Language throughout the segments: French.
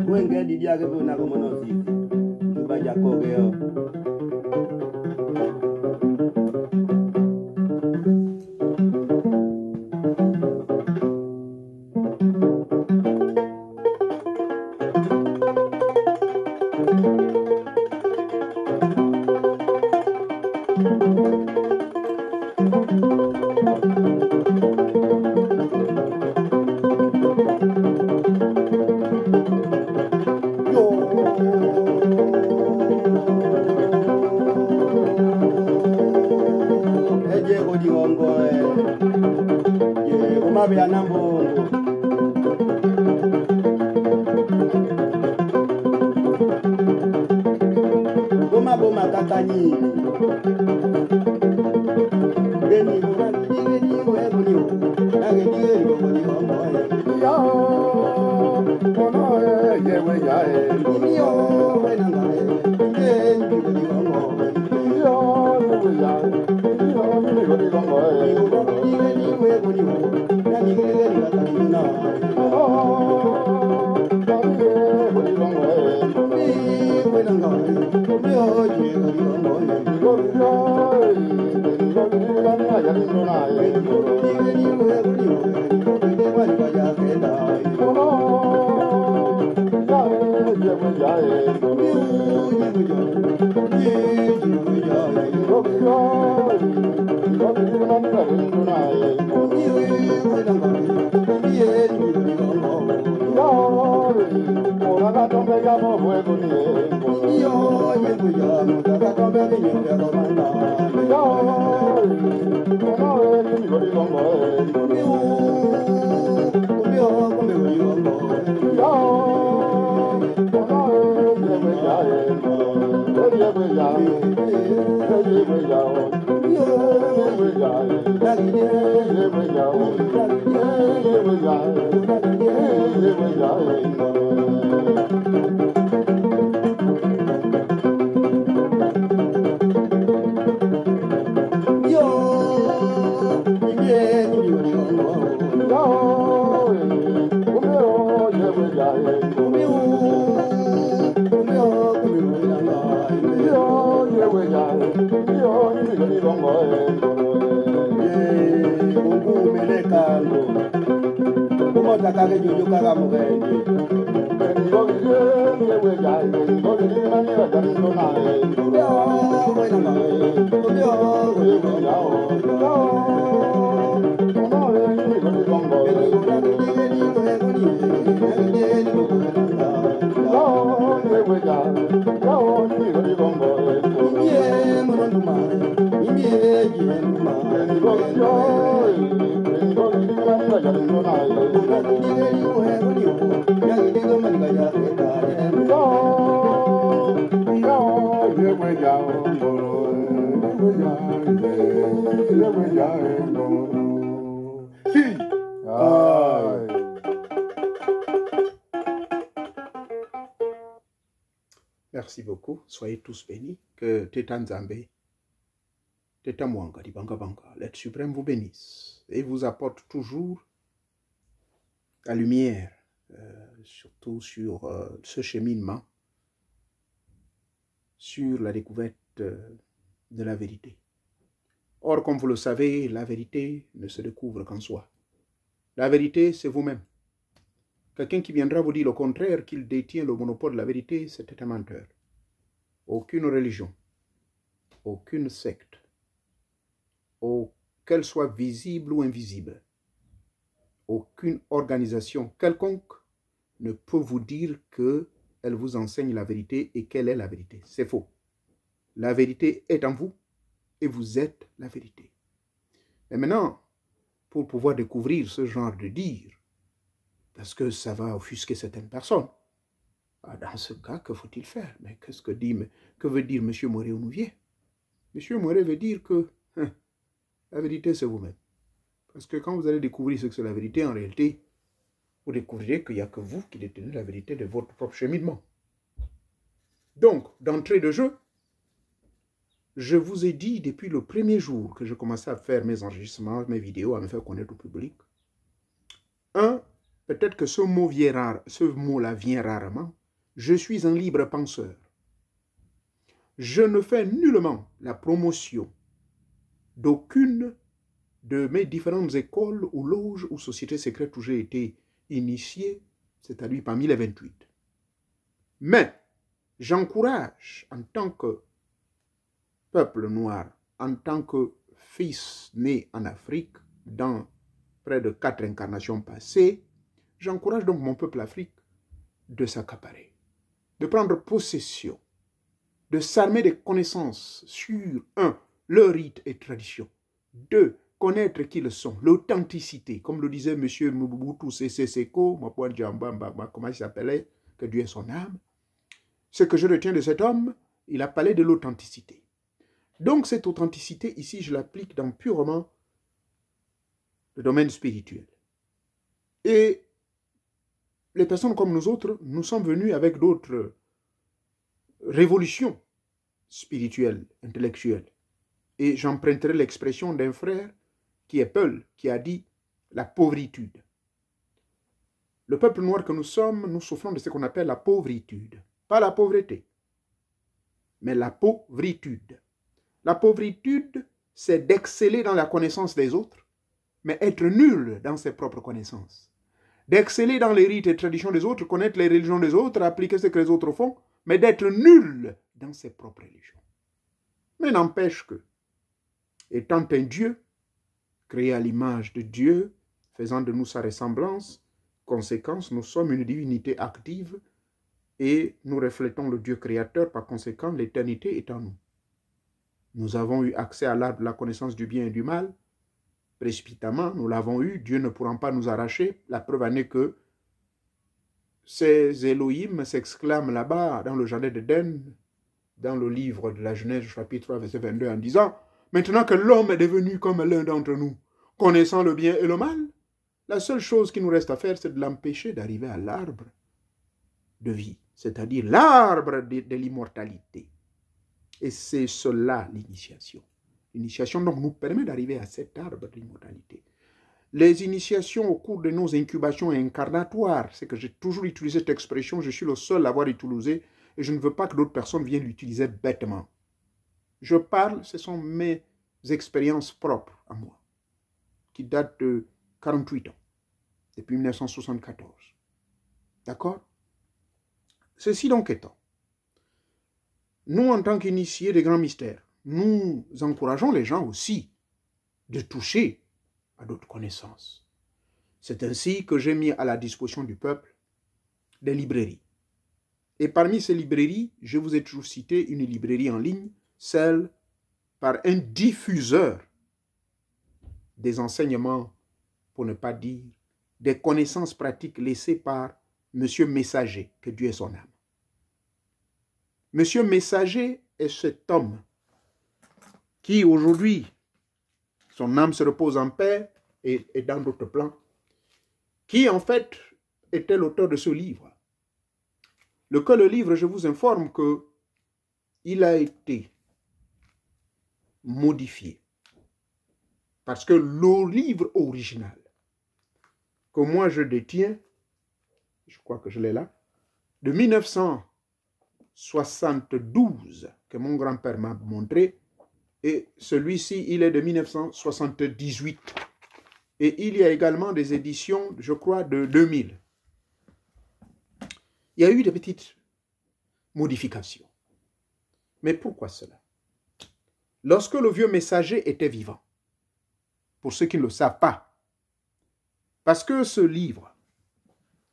Wenge di dia ke bona ko mono si. Ba ja ko ge yo. Merci beaucoup. Soyez tous bénis. Que Teta Nzambe, Teta Mwanga, di Banga Banga, l'être suprême vous bénisse et vous apporte toujours la lumière, surtout sur ce cheminement, sur la découverte de la vérité. Or, comme vous le savez, la vérité ne se découvre qu'en soi. La vérité, c'est vous-même. Quelqu'un qui viendra vous dire le contraire, qu'il détient le monopole de la vérité, c'est un menteur. Aucune religion, aucune secte, qu'elle soit visible ou invisible, aucune organisation quelconque ne peut vous dire qu'elle vous enseigne la vérité et quelle est la vérité. C'est faux. La vérité est en vous et vous êtes la vérité. Et maintenant, pour pouvoir découvrir ce genre de dire, parce que ça va offusquer certaines personnes, dans ce cas, que faut-il faire? Mais qu'est-ce que veut dire M. Moré-Onouvier? M. Moré veut dire que la vérité, c'est vous-même. Parce que quand vous allez découvrir ce que c'est la vérité, en réalité, vous découvrirez qu'il n'y a que vous qui détenez la vérité de votre propre cheminement. Donc, d'entrée de jeu, je vous ai dit depuis le premier jour que je commençais à faire mes enregistrements, mes vidéos, à me faire connaître au public. 1. peut-être que ce mot-là vient rarement, je suis un libre penseur. Je ne fais nullement la promotion d'aucune de mes différentes écoles ou loges ou sociétés secrètes où j'ai été initié, c'est-à-dire parmi les 28. Mais j'encourage en tant que peuple noir, en tant que fils né en Afrique, dans près de 4 incarnations passées, j'encourage donc mon peuple Afrique de s'accaparer, de prendre possession, de s'armer des connaissances sur, 1, leur rite et tradition, 2, connaître qui ils sont, l'authenticité, comme le disait M. Mobutu Sese Seko, comment il s'appelait, que Dieu ait son âme. Ce que je retiens de cet homme, il a parlé de l'authenticité. Donc cette authenticité, ici, je l'applique dans purement le domaine spirituel. Et les personnes comme nous autres, nous sommes venus avec d'autres révolutions spirituelles, intellectuelles. Et j'emprunterai l'expression d'un frère qui est Peul, qui a dit la pauvritude. Le peuple noir que nous sommes, nous souffrons de ce qu'on appelle la pauvritude. Pas la pauvreté, mais la pauvritude. La pauvritude, c'est d'exceller dans la connaissance des autres, mais être nul dans ses propres connaissances. D'exceller dans les rites et traditions des autres, connaître les religions des autres, appliquer ce que les autres font, mais d'être nul dans ses propres religions. Mais n'empêche que, étant un Dieu, créé à l'image de Dieu, faisant de nous sa ressemblance, conséquence, nous sommes une divinité active et nous reflétons le Dieu créateur, par conséquent, l'éternité est en nous. Nous avons eu accès à l'arbre de la connaissance du bien et du mal, précipitamment, nous l'avons eu, Dieu ne pourra pas nous arracher. La preuve en est que ces Elohim s'exclament là-bas dans le jardin d'Éden, dans le livre de la Genèse, chapitre 3, verset 22, en disant « Maintenant que l'homme est devenu comme l'un d'entre nous, connaissant le bien et le mal, la seule chose qui nous reste à faire, c'est de l'empêcher d'arriver à l'arbre de vie, c'est-à-dire l'arbre de l'immortalité. » Et c'est cela l'initiation. L'initiation donc nous permet d'arriver à cet arbre de l'immortalité. Les initiations au cours de nos incubations incarnatoires, c'est que j'ai toujours utilisé cette expression, je suis le seul à l'avoir utilisée et je ne veux pas que d'autres personnes viennent l'utiliser bêtement. Je parle, ce sont mes expériences propres à moi, qui datent de 48 ans, depuis 1974. D'accord? Ceci donc étant, nous, en tant qu'initiés des grands mystères, nous encourageons les gens aussi de toucher à d'autres connaissances. C'est ainsi que j'ai mis à la disposition du peuple des librairies. Et parmi ces librairies, je vous ai toujours cité une librairie en ligne, celle par un diffuseur des enseignements, pour ne pas dire des connaissances pratiques laissées par M. Messager, que Dieu ait son âme. Monsieur Messager est cet homme qui aujourd'hui, son âme se repose en paix et dans d'autres plans, qui en fait était l'auteur de ce livre. Le livre, je vous informe que il a été modifié parce que le livre original que moi je détiens, je crois que je l'ai là, de 1972 que mon grand-père m'a montré, et celui-ci, il est de 1978. Et il y a également des éditions, je crois, de 2000. Il y a eu des petites modifications. Mais pourquoi cela? Lorsque le vieux Messager était vivant, pour ceux qui ne le savent pas, parce que ce livre,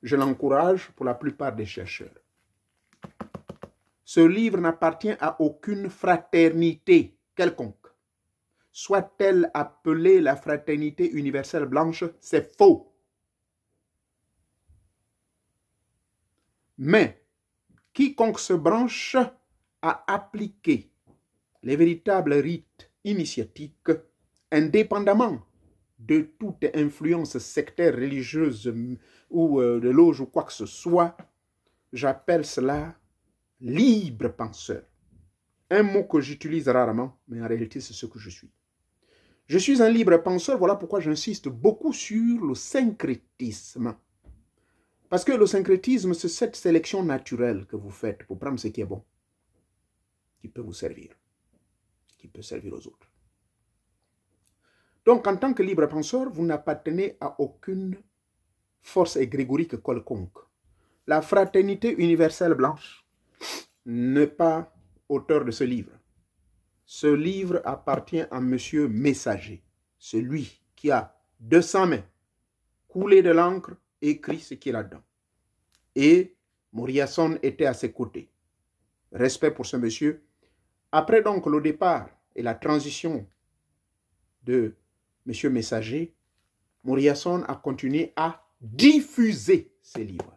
je l'encourage pour la plupart des chercheurs, ce livre n'appartient à aucune fraternité quelconque. Soit-elle appelée la fraternité universelle blanche, c'est faux. Mais quiconque se branche à appliquer les véritables rites initiatiques, indépendamment de toute influence sectaire, religieuse ou de loge ou quoi que ce soit, j'appelle cela libre penseur. Un mot que j'utilise rarement, mais en réalité c'est ce que je suis. Je suis un libre penseur, voilà pourquoi j'insiste beaucoup sur le syncrétisme. Parce que le syncrétisme, c'est cette sélection naturelle que vous faites pour prendre ce qui est bon, qui peut vous servir, qui peut servir aux autres. Donc, en tant que libre penseur, vous n'appartenez à aucune force égrégorique quelconque. La fraternité universelle blanche n'est pas auteur de ce livre. Ce livre appartient à Monsieur Messager, celui qui a de sa main coulé de l'encre, écrit ce qui est là-dedans. Et Moriasson était à ses côtés. Respect pour ce monsieur. Après donc le départ et la transition de Monsieur Messager, Moriasson a continué à diffuser ses livres.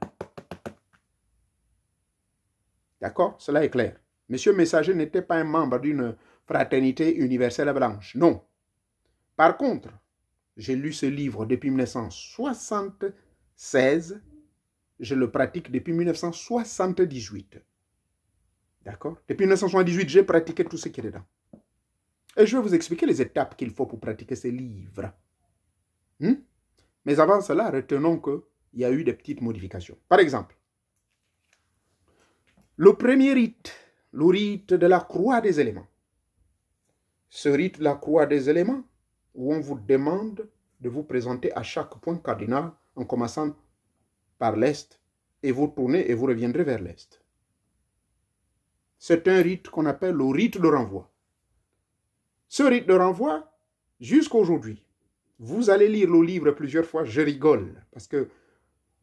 D'accord? Cela est clair. Monsieur Messager n'était pas un membre d'une fraternité universelle blanche. Non. Par contre, j'ai lu ce livre depuis 1976. Je le pratique depuis 1978. D'accord? Depuis 1978, j'ai pratiqué tout ce qui est dedans. Et je vais vous expliquer les étapes qu'il faut pour pratiquer ces livres. Mais avant cela, retenons qu'il y a eu des petites modifications. Par exemple, le premier rite, le rite de la croix des éléments. Ce rite de la croix des éléments, où on vous demande de vous présenter à chaque point cardinal en commençant par l'Est, et vous tournez et vous reviendrez vers l'Est. C'est un rite qu'on appelle le rite de renvoi. Ce rite de renvoi, jusqu'à aujourd'hui, vous allez lire le livre plusieurs fois, je rigole, parce que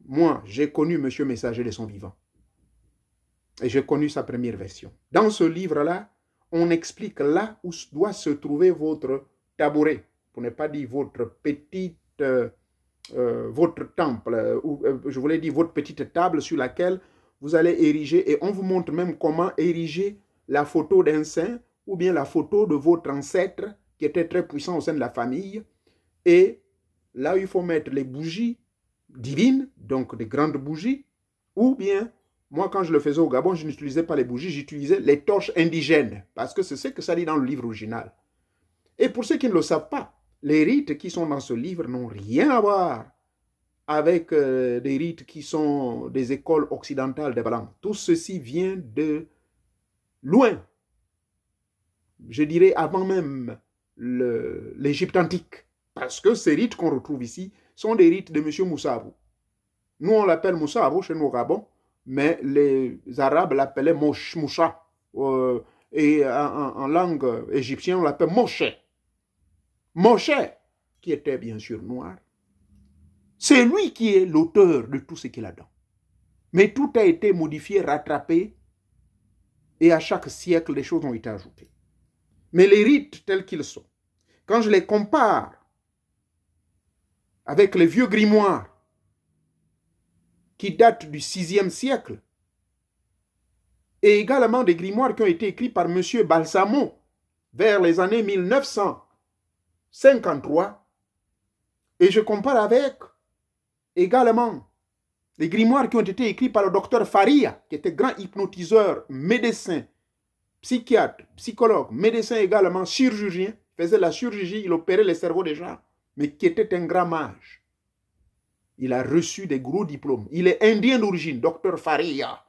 moi, j'ai connu Monsieur Messager de son vivant. Et j'ai connu sa première version. Dans ce livre-là, on explique là où doit se trouver votre tabouret, pour ne pas dire votre petite, votre temple, ou je voulais dire votre petite table sur laquelle vous allez ériger, et on vous montre même comment ériger la photo d'un saint, ou bien la photo de votre ancêtre, qui était très puissant au sein de la famille, et là où il faut mettre les bougies divines, donc des grandes bougies, ou bien, moi quand je le faisais au Gabon, je n'utilisais pas les bougies, j'utilisais les torches indigènes, parce que c'est ce que ça dit dans le livre original. Et pour ceux qui ne le savent pas, les rites qui sont dans ce livre n'ont rien à voir avec des rites qui sont des écoles occidentales des Blancs. Tout ceci vient de loin. Je dirais avant même l'Égypte antique. Parce que ces rites qu'on retrouve ici sont des rites de M. Moussabou. Nous, on l'appelle Moussabou chez nous au Gabon, mais les Arabes l'appelaient Moucha. Et en langue égyptienne, on l'appelle Moshe. Moshe, qui était bien sûr noir, c'est lui qui est l'auteur de tout ce qu'il a là-dedans. Mais tout a été modifié, rattrapé, et à chaque siècle, les choses ont été ajoutées. Mais les rites tels qu'ils sont, quand je les compare avec les vieux grimoires qui datent du 6e siècle, et également des grimoires qui ont été écrits par M. Balsamo vers les années 1953, et je compare avec également les grimoires qui ont été écrits par le docteur Faria, qui était grand hypnotiseur, médecin, psychiatre, psychologue, médecin également, chirurgien, faisait la chirurgie, il opérait les cerveaux des gens, mais qui était un grand mage. Il a reçu des gros diplômes. Il est indien d'origine, docteur Faria.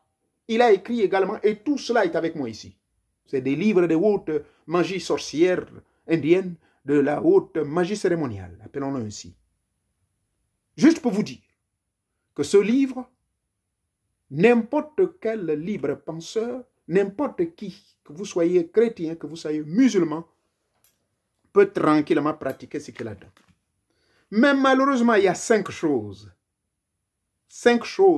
Il a écrit également, et tout cela est avec moi ici. C'est des livres de haute magie sorcière indienne, de la haute magie cérémoniale, appelons-le ainsi. Juste pour vous dire que ce livre, n'importe quel libre penseur, n'importe qui, que vous soyez chrétien, que vous soyez musulman, peut tranquillement pratiquer ce qu'il a dedans. Mais malheureusement, il y a 5 choses. 5 choses